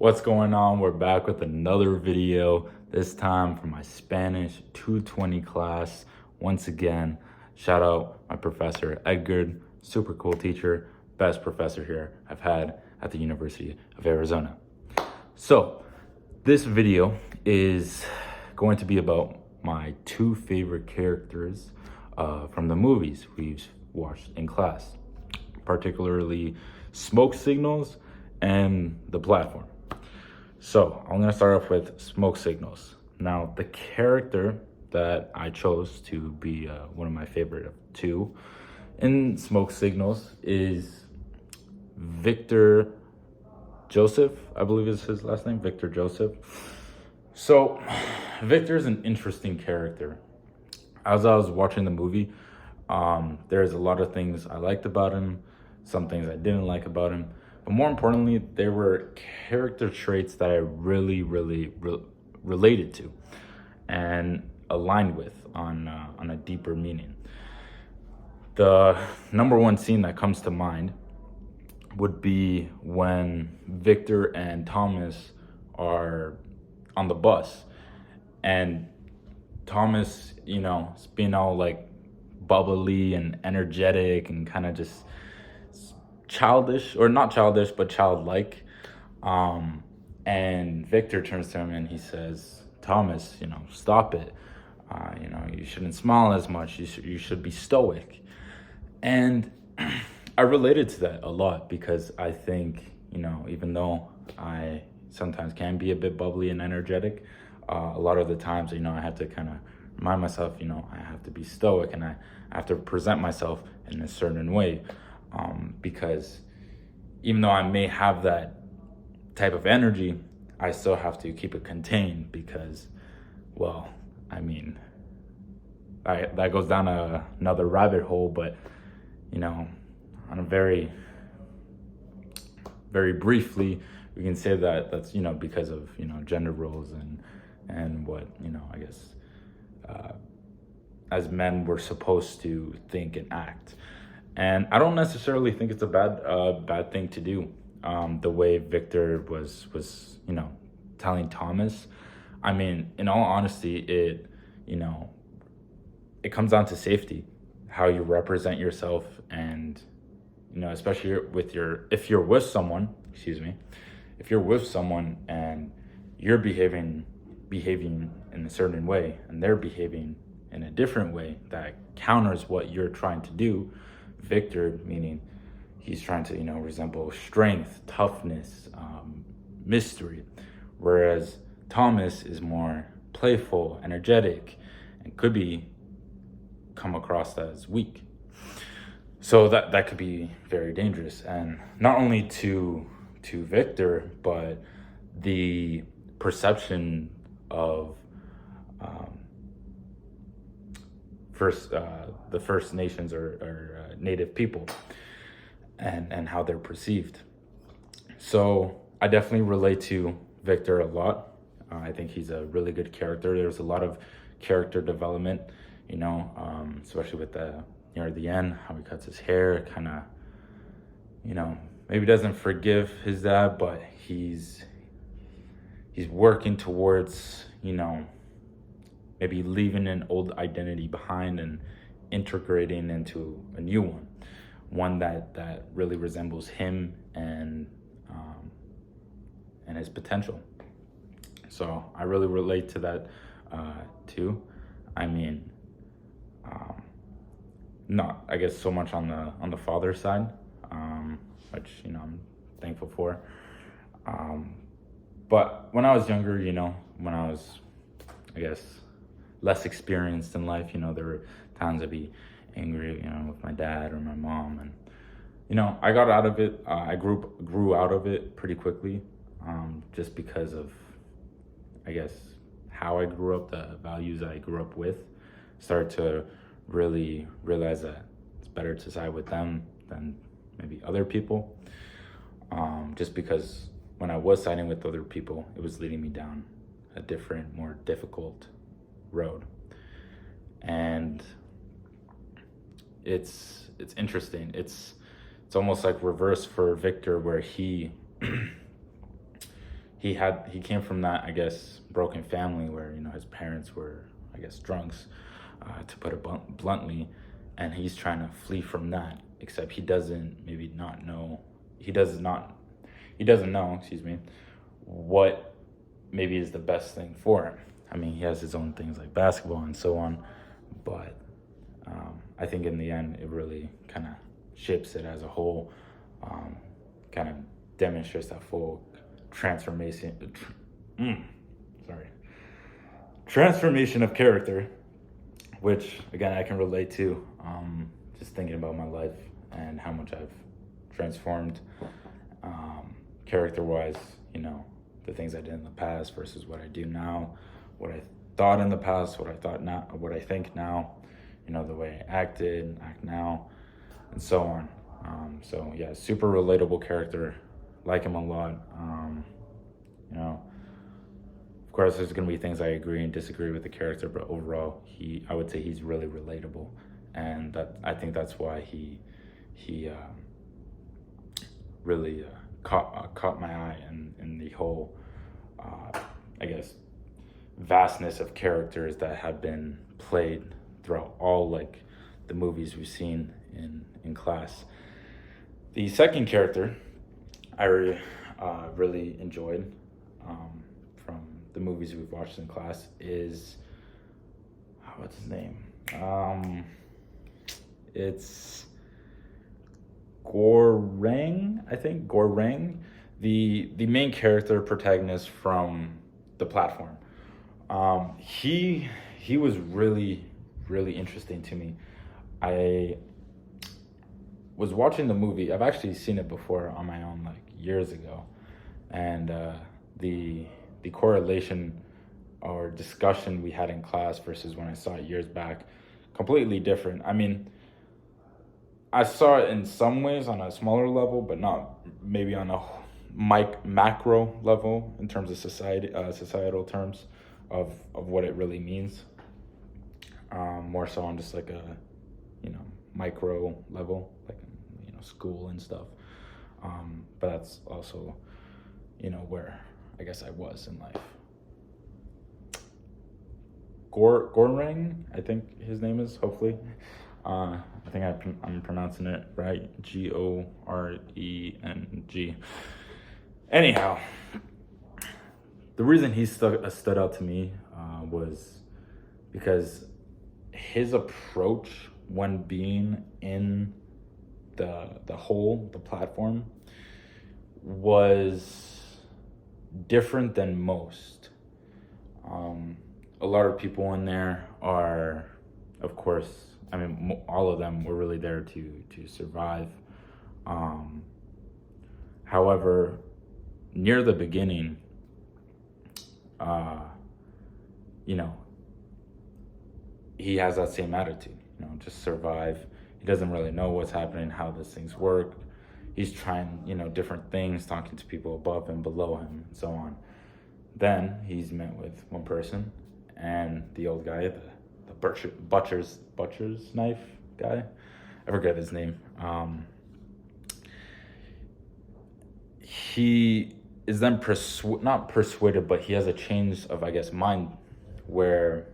What's going on? We're back with another video, this time for my Spanish 220 class. Once again, shout out my professor Edgar, super cool teacher, best professor here I've had at the University of Arizona. So this video is going to be about my two favorite characters from the movies we've watched in class, particularly Smoke Signals and The Platform. So I'm gonna start off with Smoke Signals. Now, the character that I chose to be one of my favorite two in Smoke Signals is Victor Joseph, I believe is his last name, Victor Joseph. So Victor is an interesting character. As I was watching the movie, there's a lot of things I liked about him, some things I didn't like about him. But more importantly, there were character traits that I really related to and aligned with on a deeper meaning. The number one scene that comes to mind would be when Victor and Thomas are on the bus, and Thomas, is being all like bubbly and energetic and kind of just childish, or not childish, but childlike. And Victor turns to him and he says, Thomas, stop it. You shouldn't smile as much. You should be stoic. And I related to that a lot because I think, even though I sometimes can be a bit bubbly and energetic, a lot of the times, I have to kind of remind myself, I have to be stoic and I have to present myself in a certain way. Because even though I may have that type of energy, I still have to keep it contained because, that goes down another rabbit hole, but, on a very, very briefly, we can say that that's, because of, gender roles and what, I guess, as men we're supposed to think and act. And I don't necessarily think it's a bad thing to do. The way Victor was telling Thomas. I mean, in all honesty, it comes down to safety, how you represent yourself, and especially if you're with someone and you're behaving in a certain way and they're behaving in a different way that counters what you're trying to do. Victor, meaning he's trying to, resemble strength, toughness, mystery, whereas Thomas is more playful, energetic, and could come across as weak. So that could be very dangerous, and not only to Victor, but the perception of the First Nations or Native people and how they're perceived. So I definitely relate to Victor a lot. I think he's a really good character. There's a lot of character development, especially with near the end, how he cuts his hair, kind of, maybe doesn't forgive his dad, but he's working towards, maybe leaving an old identity behind and integrating into a new one that really resembles him and his potential. So I really relate to that too. I mean, not I guess so much on the father side, which I'm thankful for. But when I was younger, when I was, I guess, less experienced in life, there were times I'd be angry, with my dad or my mom, and I got out of it. I grew out of it pretty quickly, just because of, I guess, how I grew up, the values I grew up with. Started to really realize that it's better to side with them than maybe other people, just because when I was siding with other people, it was leading me down a different, more difficult road. And it's interesting. It's almost like reverse for Victor, where he he came from that, I guess, broken family where, you know, his parents were, I guess, drunks, to put it bluntly, and he's trying to flee from that. Except he doesn't maybe not know. He doesn't know, excuse me, what maybe is the best thing for him. I mean, he has his own things like basketball and so on, but I think in the end, it really kind of shapes it as a whole, kind of demonstrates that full transformation of character, which again I can relate to. Just thinking about my life and how much I've transformed, character-wise. You know, the things I did in the past versus what I do now, what I thought in the past, what I thought now, what I think now. You know, the way I act now, and so on. So yeah, super relatable character. Like him a lot. You know, of course, there's gonna be things I agree and disagree with the character, but overall, I would say he's really relatable, and I think that's why he really caught my eye in the whole, I guess, vastness of characters that have been played throughout all like the movies we've seen in class. The second character I really enjoyed, from the movies we've watched in class is, what's his name? It's Goreng, I think. Goreng, the main character protagonist from The Platform. He was really interesting to me. I was watching the movie. I've actually seen it before on my own, like years ago, and the correlation or discussion we had in class versus when I saw it years back, completely different. I mean, I saw it in some ways on a smaller level, but not maybe on a macro level in terms of societal terms of what it really means. More so on just like a, you know, micro level, like, you know, school and stuff. But that's also, you know, where I guess I was in life. Goreng, I think his name is, hopefully. I think I'm pronouncing it right. Goreng. Anyhow, the reason he stood out to me was because his approach when being in the platform was different than most. A lot of people in there are, of course, I mean, all of them were really there to survive. However, near the beginning, you know, he has that same attitude, you know, just survive. He doesn't really know what's happening, how these things work. He's trying, you know, different things, talking to people above and below him, and so on. Then he's met with one person, and the old guy, the butcher's knife guy. I forget his name. He is then not persuaded, but he has a change of, I guess, mind, where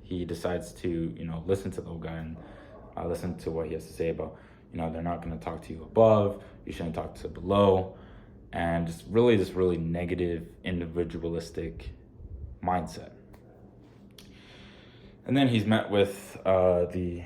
he decides to, you know, listen to the old guy and listen to what he has to say about, you know, they're not going to talk to you above, you shouldn't talk to below, and just really negative, individualistic mindset. And then he's met with the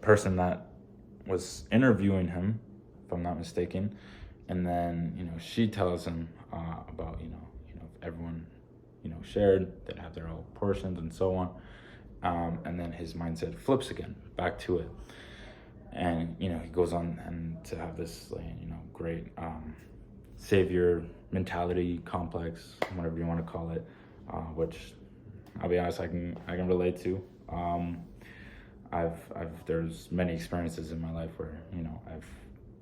person that was interviewing him, if I'm not mistaken, and then, you know, she tells him about, you know, if everyone, you know, shared, they'd have their own portions and so on. And then his mindset flips again, back to it. And, you know, he goes on and to have this, like, you know, great savior mentality complex, whatever you want to call it, which I'll be honest, I can relate to. There's many experiences in my life where, you know, I've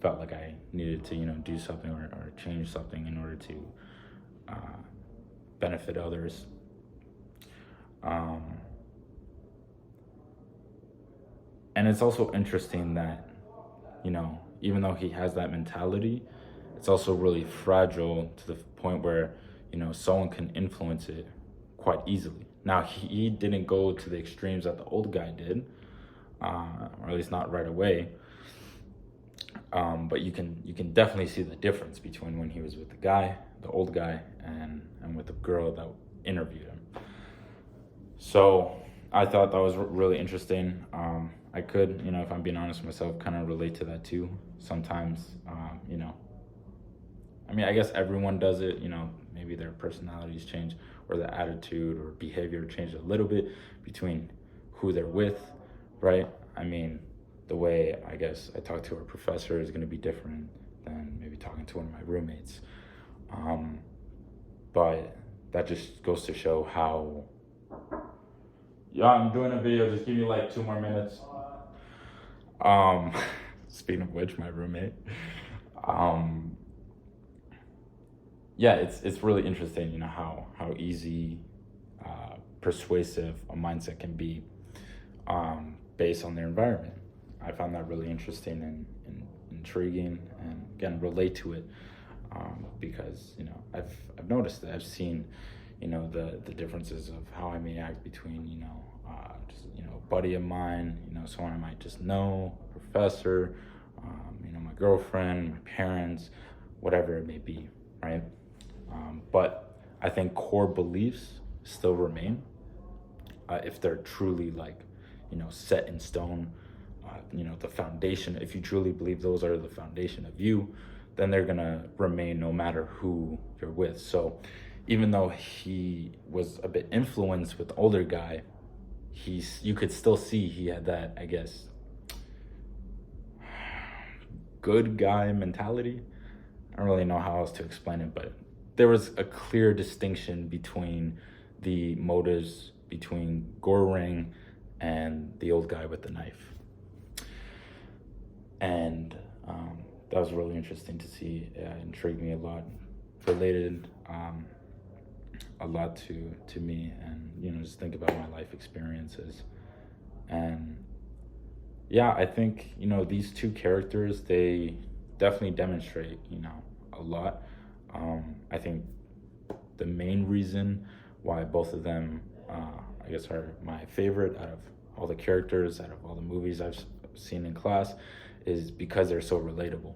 felt like I needed to, you know, do something or change something in order to benefit others. And it's also interesting that, you know, even though he has that mentality, it's also really fragile to the point where, someone can influence it quite easily. Now, he didn't go to the extremes that the old guy did, or at least not right away. But you can definitely see the difference between when he was with the old guy, and with the girl that interviewed him. So I thought that was really interesting. I could, if I'm being honest with myself, kind of relate to that too. Sometimes, I guess everyone does it, maybe their personalities change or their attitude or behavior change a little bit between who they're with, right? The way I guess I talk to a professor is going to be different than maybe talking to one of my roommates. But that just goes to show how. Yeah, I'm doing a video. Just give me like 2 more minutes. Speaking of which, my roommate. Yeah, it's really interesting, how easy, persuasive a mindset can be, based on their environment. I found that really interesting and intriguing, and again relate to it, because I've noticed that. I've seen the differences of how I may act between just a buddy of mine, someone I might just know, a professor, my girlfriend, my parents, whatever it may be, right? But I think core beliefs still remain, if they're truly set in stone. The foundation, if you truly believe those are the foundation of you, then they're gonna remain no matter who you're with. So even though he was a bit influenced with the older guy, you could still see he had that, I guess, good guy mentality. I don't really know how else to explain it, but there was a clear distinction between the motives between Goreng and the old guy with the knife. And that was really interesting to see. It intrigued me a lot, related a lot to me, and just think about my life experiences. And yeah, I think these two characters, they definitely demonstrate a lot. I think the main reason why both of them I guess are my favorite out of all the characters, out of all the movies I've seen in class, is because they're so relatable.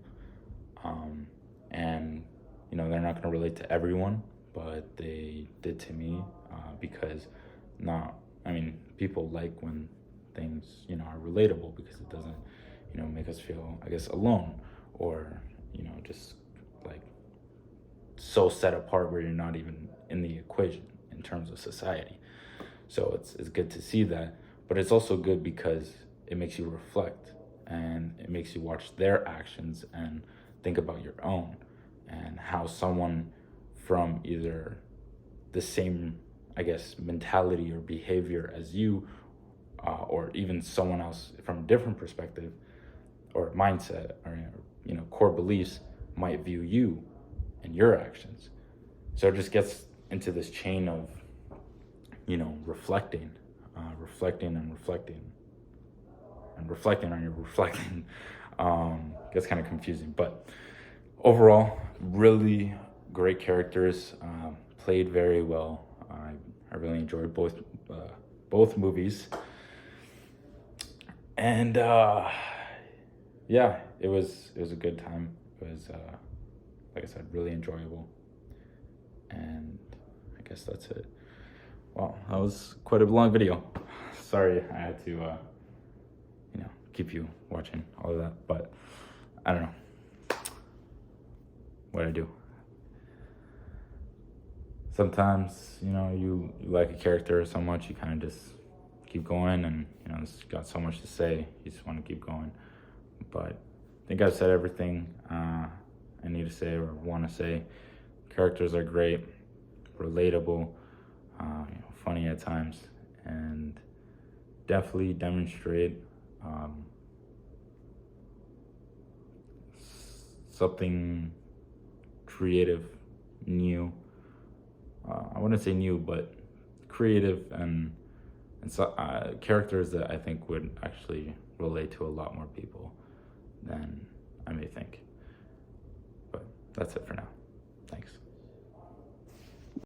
And they're not going to relate to everyone, but they did to me, because people like when things are relatable, because it doesn't make us feel, I guess, alone, or just like so set apart where you're not even in the equation in terms of society. So it's good to see that, but it's also good because it makes you reflect, and it makes you watch their actions and think about your own, and how someone from either the same, I guess, mentality or behavior as you, or even someone else from a different perspective or mindset, or core beliefs, might view you and your actions. So it just gets into this chain of reflecting and reflecting on your reflecting. Gets kind of confusing, but overall, really great characters, played very well. I really enjoyed both movies, and yeah, it was a good time. It was, like I said, really enjoyable, and I guess that's it. Wow, that was quite a long video. Sorry, I had to keep you watching all of that, but I don't know what I do. Sometimes you like a character so much, you kind of just keep going, and it's got so much to say, you just want to keep going. But I think I've said everything I need to say or want to say. Characters are great, relatable, funny at times, and definitely demonstrate something creative, new. I wouldn't say new, but creative, and so, characters that I think would actually relate to a lot more people than I may think. But That's it for now. Thanks.